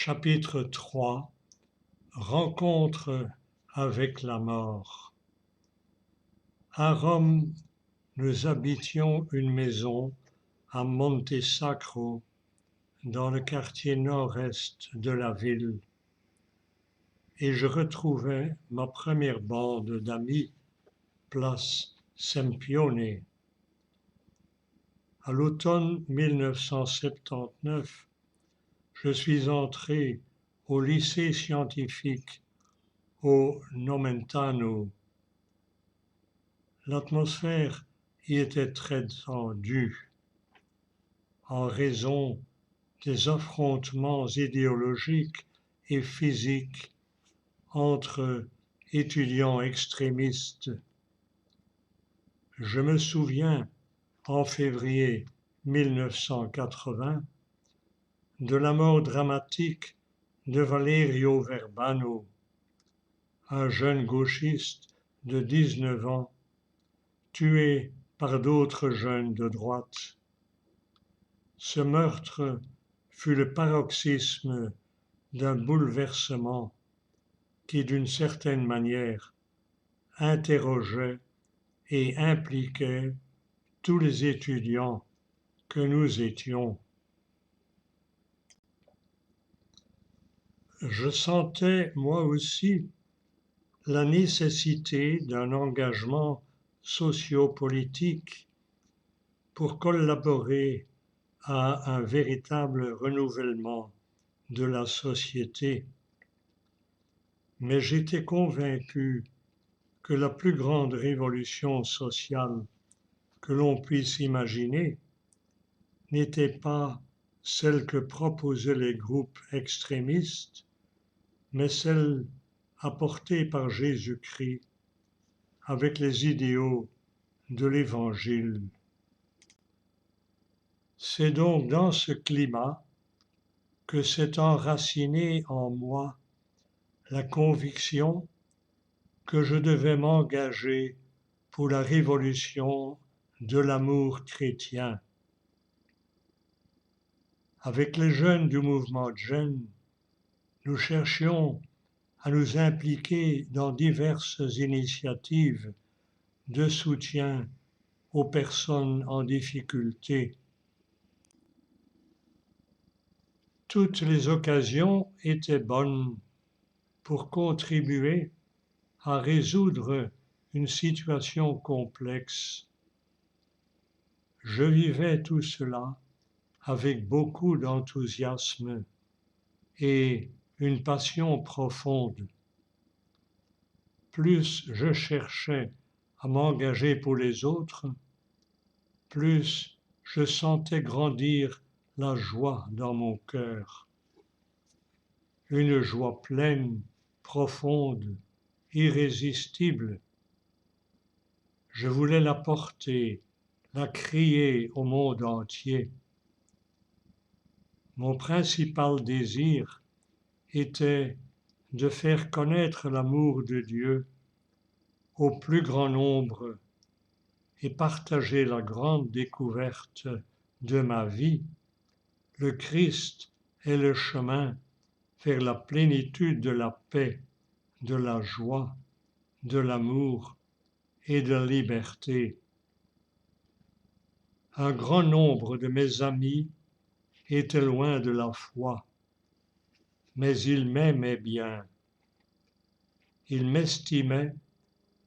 Chapitre 3 Rencontre avec la mort. À Rome, nous habitions une maison à Monte Sacro, dans le quartier nord-est de la ville, et je retrouvais ma première bande d'amis, place Sempione. À l'automne 1979, je suis entré au lycée scientifique au Nomentano. L'atmosphère y était très tendue en raison des affrontements idéologiques et physiques entre étudiants extrémistes. Je me souviens, en février 1980, de la mort dramatique de Valerio Verbano, un jeune gauchiste de 19 ans, tué par d'autres jeunes de droite. Ce meurtre fut le paroxysme d'un bouleversement qui, d'une certaine manière, interrogeait et impliquait tous les étudiants que nous étions. Je sentais, moi aussi, la nécessité d'un engagement sociopolitique pour collaborer à un véritable renouvellement de la société. Mais j'étais convaincu que la plus grande révolution sociale que l'on puisse imaginer n'était pas celle que proposaient les groupes extrémistes, mais celle apportée par Jésus-Christ avec les idéaux de l'Évangile. C'est donc dans ce climat que s'est enracinée en moi la conviction que je devais m'engager pour la révolution de l'amour chrétien. Avec les jeunes du mouvement Gen, nous cherchions à nous impliquer dans diverses initiatives de soutien aux personnes en difficulté. Toutes les occasions étaient bonnes pour contribuer à résoudre une situation complexe. Je vivais tout cela avec beaucoup d'enthousiasme et une passion profonde. Plus je cherchais à m'engager pour les autres, plus je sentais grandir la joie dans mon cœur. Une joie pleine, profonde, irrésistible. Je voulais la porter, la crier au monde entier. Mon principal désir était de faire connaître l'amour de Dieu au plus grand nombre et partager la grande découverte de ma vie. Le Christ est le chemin vers la plénitude de la paix, de la joie, de l'amour et de la liberté. Un grand nombre de mes amis étaient loin de la foi, mais ils m'aimaient bien. Ils m'estimaient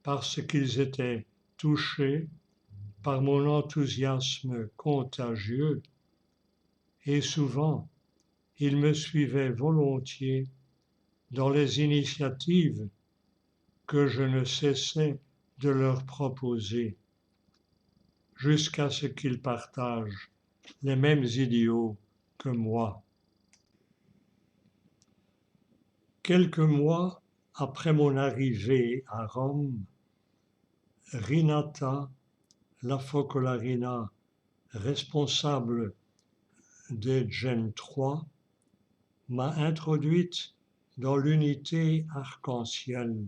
parce qu'ils étaient touchés par mon enthousiasme contagieux et souvent ils me suivaient volontiers dans les initiatives que je ne cessais de leur proposer, jusqu'à ce qu'ils partagent les mêmes idéaux que moi. Quelques mois après mon arrivée à Rome, Rinata Lafocolarina, responsable des Gen 3, m'a introduite dans l'unité arc-en-ciel.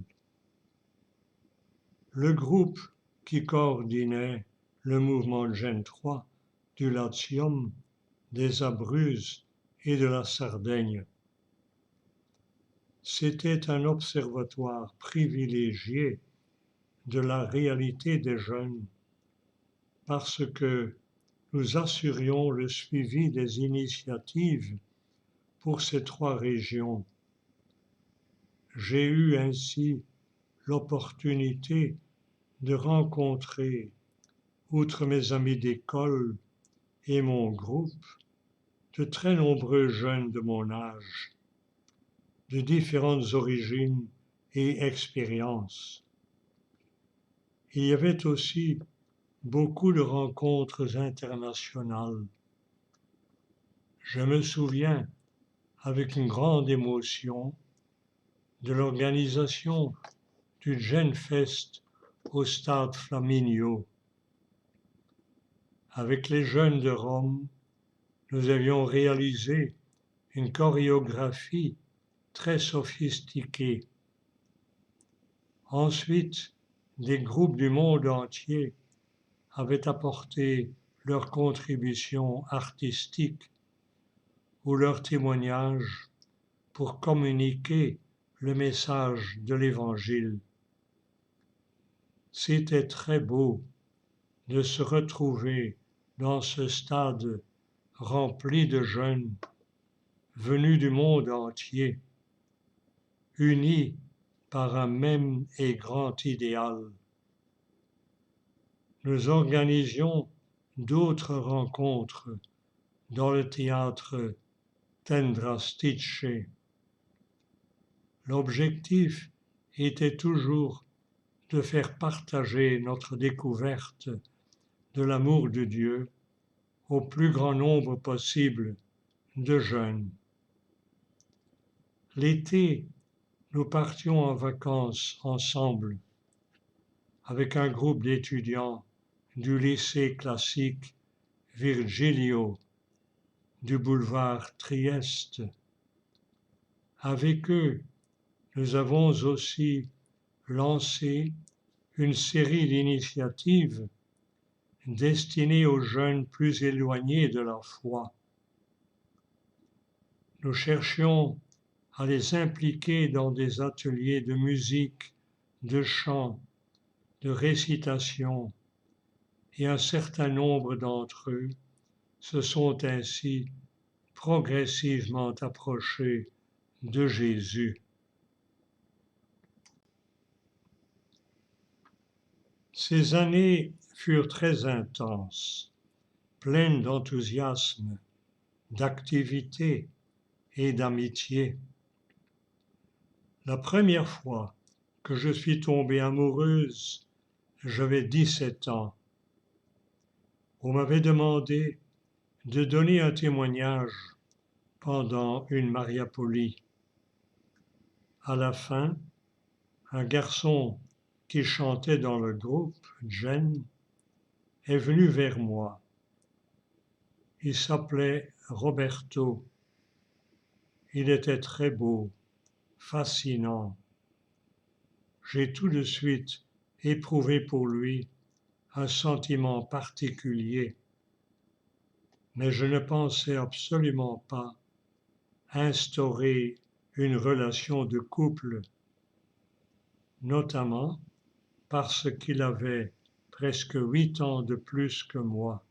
Le groupe qui coordonnait le mouvement Gen 3 du Latium, des Abruzzes et de la Sardaigne C'était un observatoire privilégié de la réalité des jeunes parce que nous assurions le suivi des initiatives pour ces 3 régions. J'ai eu ainsi l'opportunité de rencontrer, outre mes amis d'école et mon groupe, de très nombreux jeunes de mon âge, de différentes origines et expériences. Il y avait aussi beaucoup de rencontres internationales. Je me souviens avec une grande émotion de l'organisation du Genfest au stade Flaminio. Avec les jeunes de Rome, nous avions réalisé une chorégraphie très sophistiquée. Ensuite, des groupes du monde entier avaient apporté leur contribution artistique ou leur témoignage pour communiquer le message de l'Évangile. C'était très beau de se retrouver dans ce stade rempli de jeunes venus du monde entier, unis par un même et grand idéal. Nous organisions d'autres rencontres dans le théâtre Tendrastice. L'objectif était toujours de faire partager notre découverte de l'amour de Dieu au plus grand nombre possible de jeunes. L'été, nous partions en vacances ensemble avec un groupe d'étudiants du lycée classique Virgilio du boulevard Trieste. Avec eux, nous avons aussi lancé une série d'initiatives destinées aux jeunes plus éloignés de la foi. Nous cherchions à les impliquer dans des ateliers de musique, de chant, de récitation, et un certain nombre d'entre eux se sont ainsi progressivement approchés de Jésus. Ces années furent très intenses, pleines d'enthousiasme, d'activité et d'amitié. La première fois que je suis tombée amoureuse, j'avais 17 ans. On m'avait demandé de donner un témoignage pendant une mariapolie. À la fin, un garçon qui chantait dans le groupe, Jen, est venu vers moi. Il s'appelait Roberto. Il était très beau, fascinant. J'ai tout de suite éprouvé pour lui un sentiment particulier, mais je ne pensais absolument pas instaurer une relation de couple, notamment parce qu'il avait presque 8 ans de plus que moi.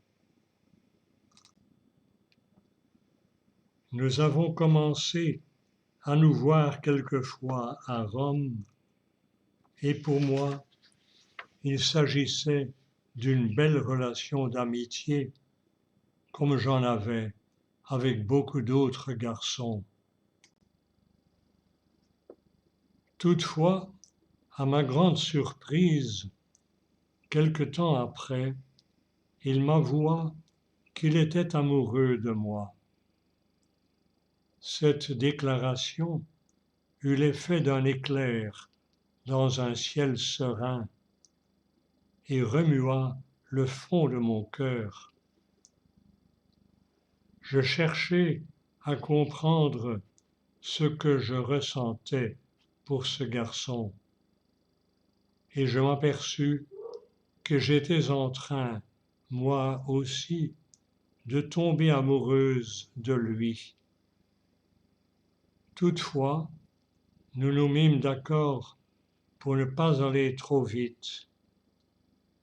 Nous avons commencé à nous voir quelquefois à Rome, et pour moi, il s'agissait d'une belle relation d'amitié, comme j'en avais avec beaucoup d'autres garçons. Toutefois, à ma grande surprise, quelque temps après, il m'avoua qu'il était amoureux de moi. Cette déclaration eut l'effet d'un éclair dans un ciel serein et remua le fond de mon cœur. Je cherchais à comprendre ce que je ressentais pour ce garçon, et je m'aperçus que j'étais en train, moi aussi, de tomber amoureuse de lui. Toutefois, nous nous mîmes d'accord pour ne pas aller trop vite,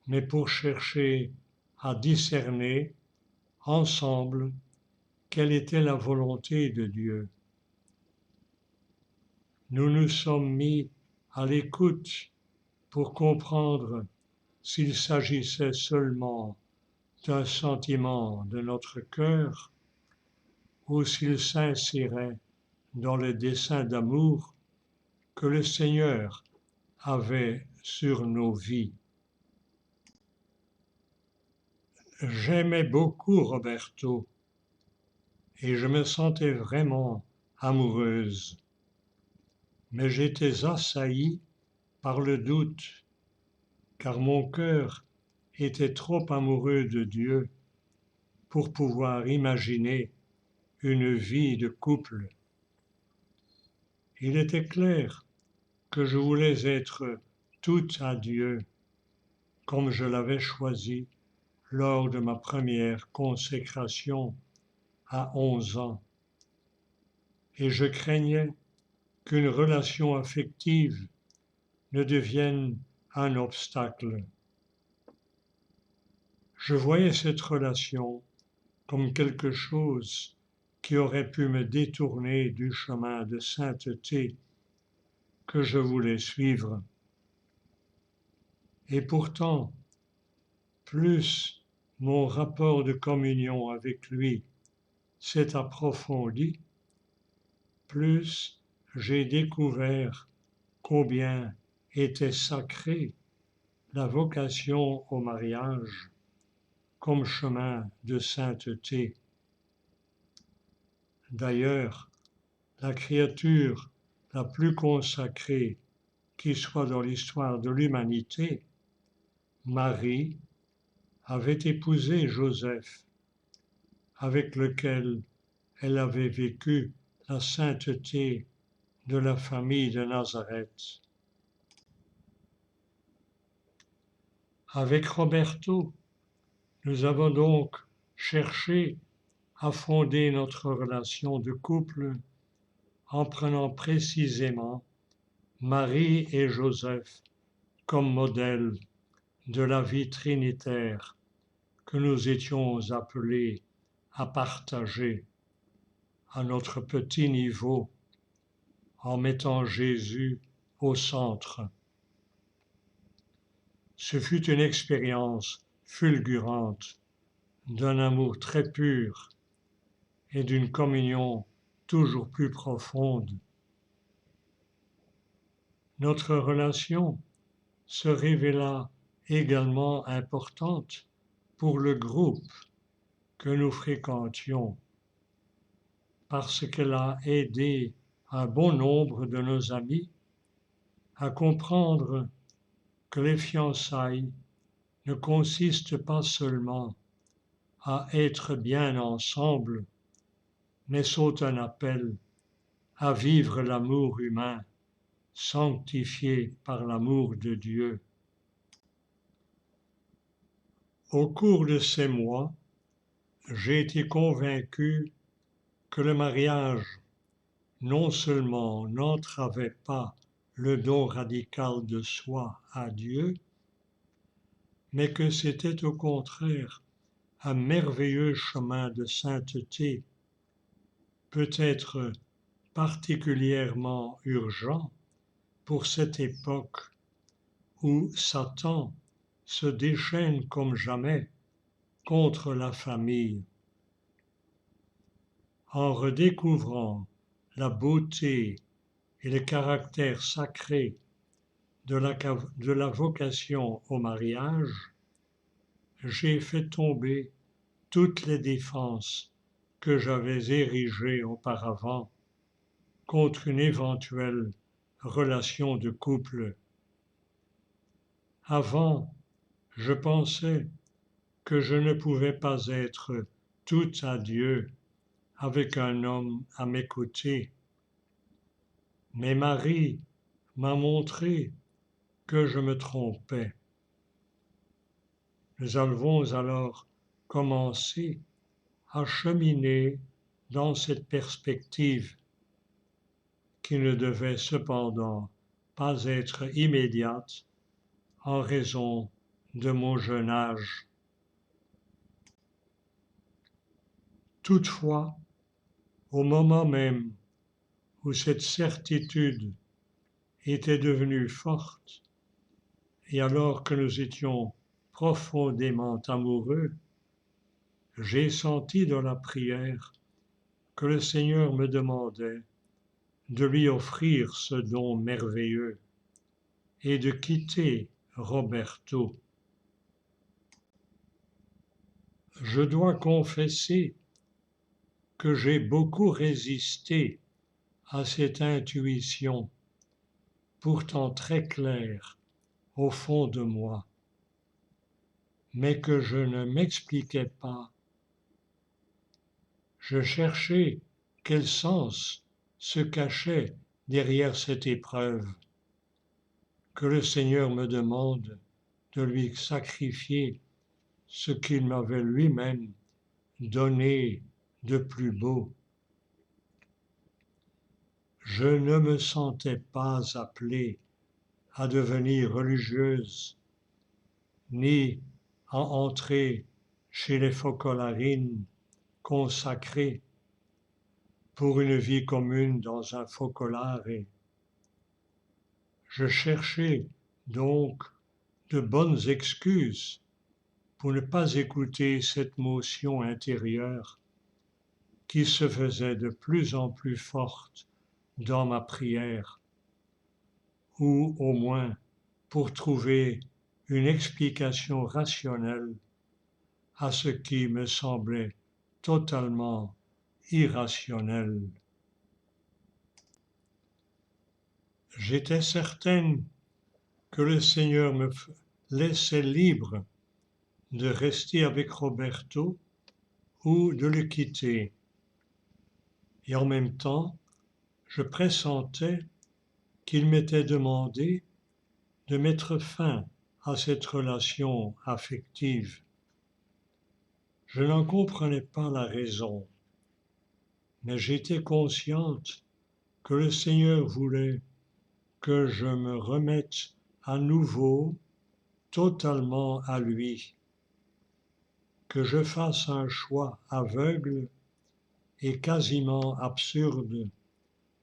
mais pour chercher à discerner ensemble quelle était la volonté de Dieu. Nous nous sommes mis à l'écoute pour comprendre s'il s'agissait seulement d'un sentiment de notre cœur ou s'il s'insérait dans le dessein d'amour que le Seigneur avait sur nos vies. J'aimais beaucoup Roberto et je me sentais vraiment amoureuse, mais j'étais assaillie par le doute, car mon cœur était trop amoureux de Dieu pour pouvoir imaginer une vie de couple. Il était clair que je voulais être tout à Dieu, comme je l'avais choisi lors de ma première consécration à 11 ans, et je craignais qu'une relation affective ne devienne un obstacle. Je voyais cette relation comme quelque chose qui aurait pu me détourner du chemin de sainteté que je voulais suivre. Et pourtant, plus mon rapport de communion avec lui s'est approfondi, plus j'ai découvert combien était sacrée la vocation au mariage comme chemin de sainteté. D'ailleurs, la créature la plus consacrée qui soit dans l'histoire de l'humanité, Marie, avait épousé Joseph, avec lequel elle avait vécu la sainteté de la famille de Nazareth. Avec Roberto, nous avons donc cherché à fonder notre relation de couple en prenant précisément Marie et Joseph comme modèle de la vie trinitaire que nous étions appelés à partager à notre petit niveau en mettant Jésus au centre. Ce fut une expérience fulgurante d'un amour très pur et d'une communion toujours plus profonde. Notre relation se révéla également importante pour le groupe que nous fréquentions, parce qu'elle a aidé un bon nombre de nos amis à comprendre que les fiançailles ne consistent pas seulement à être bien ensemble, mais sont un appel à vivre l'amour humain sanctifié par l'amour de Dieu. Au cours de ces mois, j'ai été convaincu que le mariage non seulement n'entravait pas le don radical de soi à Dieu, mais que c'était au contraire un merveilleux chemin de sainteté, peut-être particulièrement urgent pour cette époque où Satan se déchaîne comme jamais contre la famille. En redécouvrant la beauté et le caractère sacré de la vocation au mariage, j'ai fait tomber toutes les défenses que j'avais érigées auparavant contre une éventuelle relation de couple. Avant, je pensais que je ne pouvais pas être tout à Dieu avec un homme à mes côtés. Mais Marie m'a montré que je me trompais. Nous avons alors commencé à cheminer dans cette perspective qui ne devait cependant pas être immédiate en raison de mon jeune âge. Toutefois, au moment même où cette certitude était devenue forte, et alors que nous étions profondément amoureux, j'ai senti dans la prière que le Seigneur me demandait de lui offrir ce don merveilleux et de quitter Roberto. Je dois confesser que j'ai beaucoup résisté à cette intuition, pourtant très claire au fond de moi, mais que je ne m'expliquais pas. Je cherchais quel sens se cachait derrière cette épreuve que le Seigneur me demande de lui sacrifier ce qu'il m'avait lui-même donné de plus beau. Je ne me sentais pas appelé à devenir religieuse, ni à entrer chez les focolarines consacrées pour une vie commune dans un focolare. Je cherchais donc de bonnes excuses pour ne pas écouter cette motion intérieure qui se faisait de plus en plus forte dans ma prière, ou au moins pour trouver une explication rationnelle à ce qui me semblait totalement irrationnel. J'étais certaine que le Seigneur me laissait libre de rester avec Roberto ou de le quitter. Et en même temps, je pressentais qu'il m'était demandé de mettre fin à cette relation affective. Je n'en comprenais pas la raison, mais j'étais consciente que le Seigneur voulait que je me remette à nouveau totalement à lui, que je fasse un choix aveugle et quasiment absurde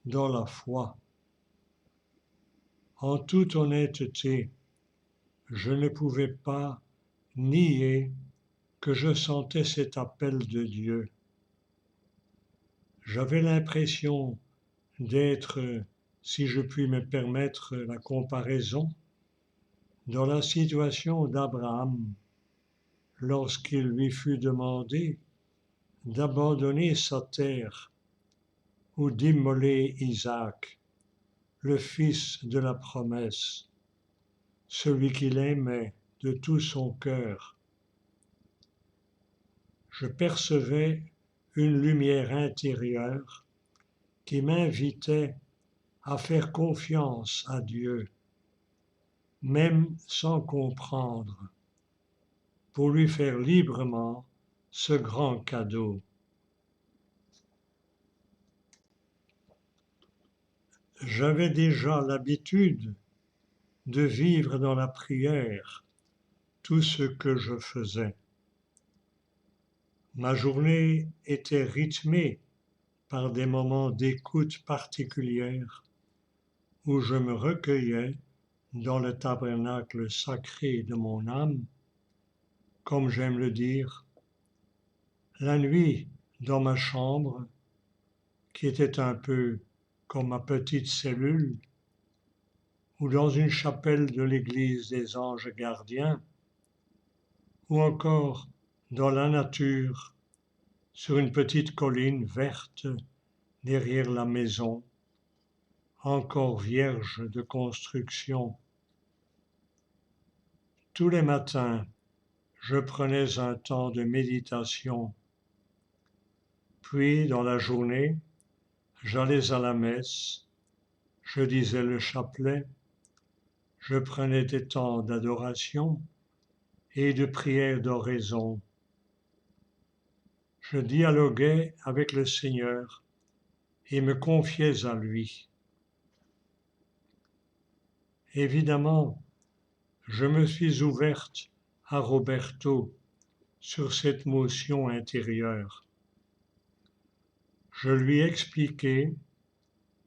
dans la foi. En toute honnêteté, je ne pouvais pas nier que je sentais cet appel de Dieu. J'avais l'impression d'être, si je puis me permettre la comparaison, dans la situation d'Abraham lorsqu'il lui fut demandé d'abandonner sa terre ou d'immoler Isaac, le fils de la promesse, celui qu'il aimait de tout son cœur. Je percevais une lumière intérieure qui m'invitait à faire confiance à Dieu, même sans comprendre, pour lui faire librement ce grand cadeau. J'avais déjà l'habitude de vivre dans la prière tout ce que je faisais. Ma journée était rythmée par des moments d'écoute particulière où je me recueillais dans le tabernacle sacré de mon âme, comme j'aime le dire, la nuit dans ma chambre, qui était un peu comme ma petite cellule, ou dans une chapelle de l'église des anges gardiens, ou encore dans la nature, sur une petite colline verte derrière la maison, encore vierge de construction. Tous les matins, je prenais un temps de méditation, puis dans la journée, j'allais à la messe, je disais le chapelet, je prenais des temps d'adoration et de prière d'oraison. Je dialoguais avec le Seigneur et me confiais à lui. Évidemment, je me suis ouverte à Roberto sur cette motion intérieure. Je lui expliquai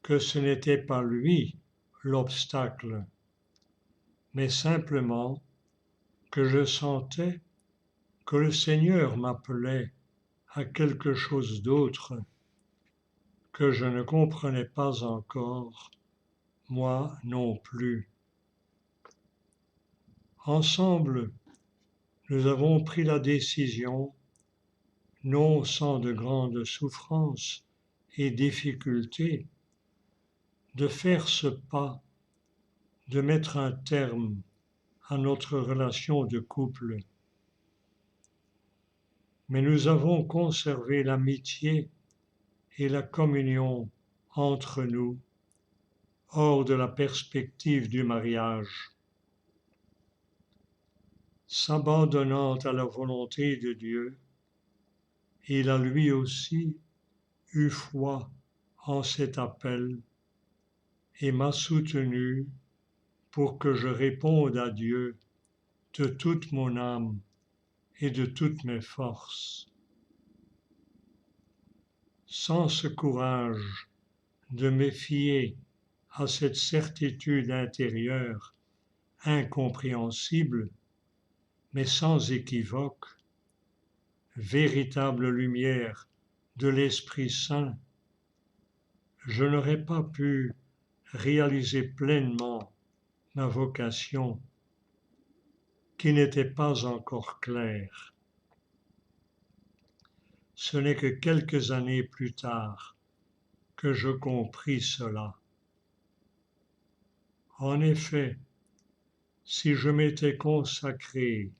que ce n'était pas lui l'obstacle, mais simplement que je sentais que le Seigneur m'appelait à quelque chose d'autre que je ne comprenais pas encore, moi non plus. Ensemble, nous avons pris la décision, non sans de grandes souffrances et difficultés, de faire ce pas, de mettre un terme à notre relation de couple. Mais nous avons conservé l'amitié et la communion entre nous, hors de la perspective du mariage. S'abandonnant à la volonté de Dieu, il a lui aussi eu foi en cet appel et m'a soutenu pour que je réponde à Dieu de toute mon âme et de toutes mes forces. Sans ce courage de me fier à cette certitude intérieure incompréhensible, mais sans équivoque, véritable lumière de l'Esprit Saint, je n'aurais pas pu réaliser pleinement ma vocation qui n'était pas encore claire. Ce n'est que quelques années plus tard que je compris cela. En effet, si je m'étais consacré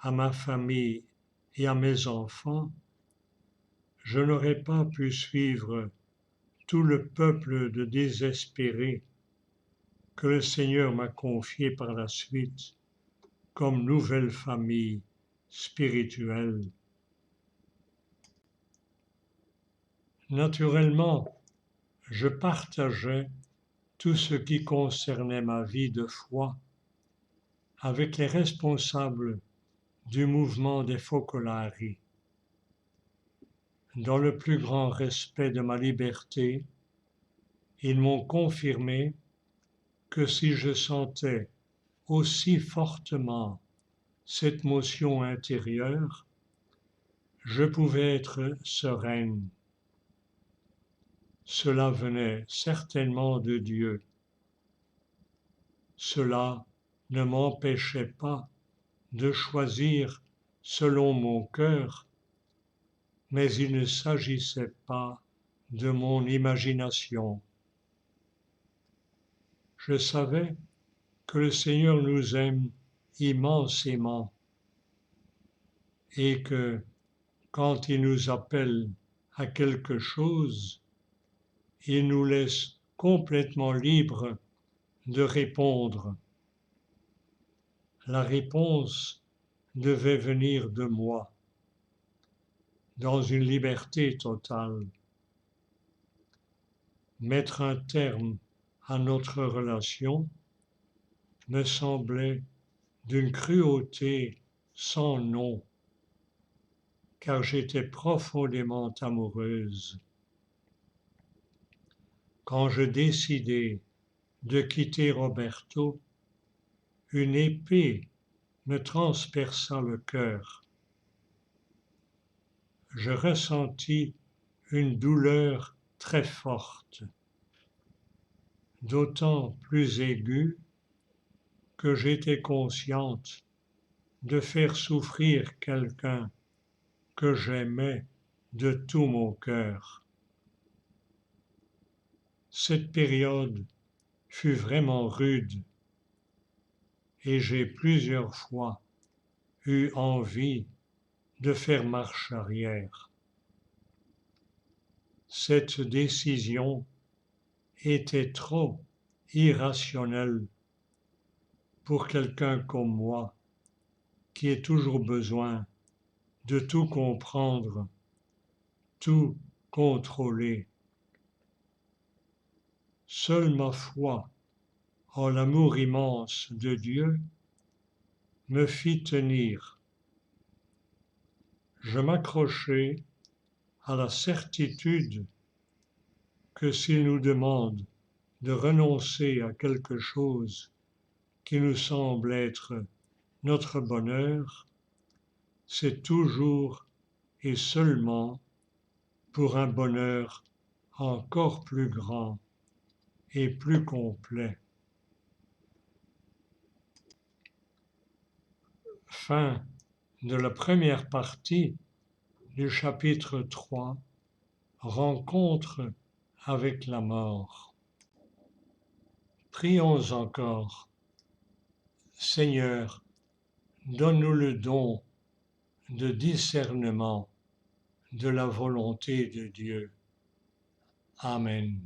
à ma famille et à mes enfants, je n'aurais pas pu suivre tout le peuple de désespérés que le Seigneur m'a confié par la suite comme nouvelle famille spirituelle. Naturellement, je partageais tout ce qui concernait ma vie de foi avec les responsables du mouvement des Focolari. Dans le plus grand respect de ma liberté, ils m'ont confirmé que si je sentais aussi fortement cette motion intérieure, je pouvais être sereine. Cela venait certainement de Dieu. Cela ne m'empêchait pas de choisir selon mon cœur, mais il ne s'agissait pas de mon imagination. Je savais que le Seigneur nous aime immensément et que quand il nous appelle à quelque chose, il nous laisse complètement libres de répondre. La réponse devait venir de moi, dans une liberté totale. Mettre un terme à notre relation me semblait d'une cruauté sans nom, car j'étais profondément amoureuse. Quand je décidai de quitter Roberto, une épée me transperça le cœur. Je ressentis une douleur très forte, d'autant plus aiguë que j'étais consciente de faire souffrir quelqu'un que j'aimais de tout mon cœur. Cette période fut vraiment rude et j'ai plusieurs fois eu envie de faire marche arrière. Cette décision était trop irrationnelle pour quelqu'un comme moi qui ait toujours besoin de tout comprendre, tout contrôler. Seule ma foi en l'amour immense de Dieu, me fit tenir. Je m'accrochai à la certitude que s'il nous demande de renoncer à quelque chose qui nous semble être notre bonheur, c'est toujours et seulement pour un bonheur encore plus grand et plus complet. Fin de la première partie du chapitre 3, Rencontre avec la mort. Prions encore. Seigneur, donne-nous le don de discernement de la volonté de Dieu. Amen.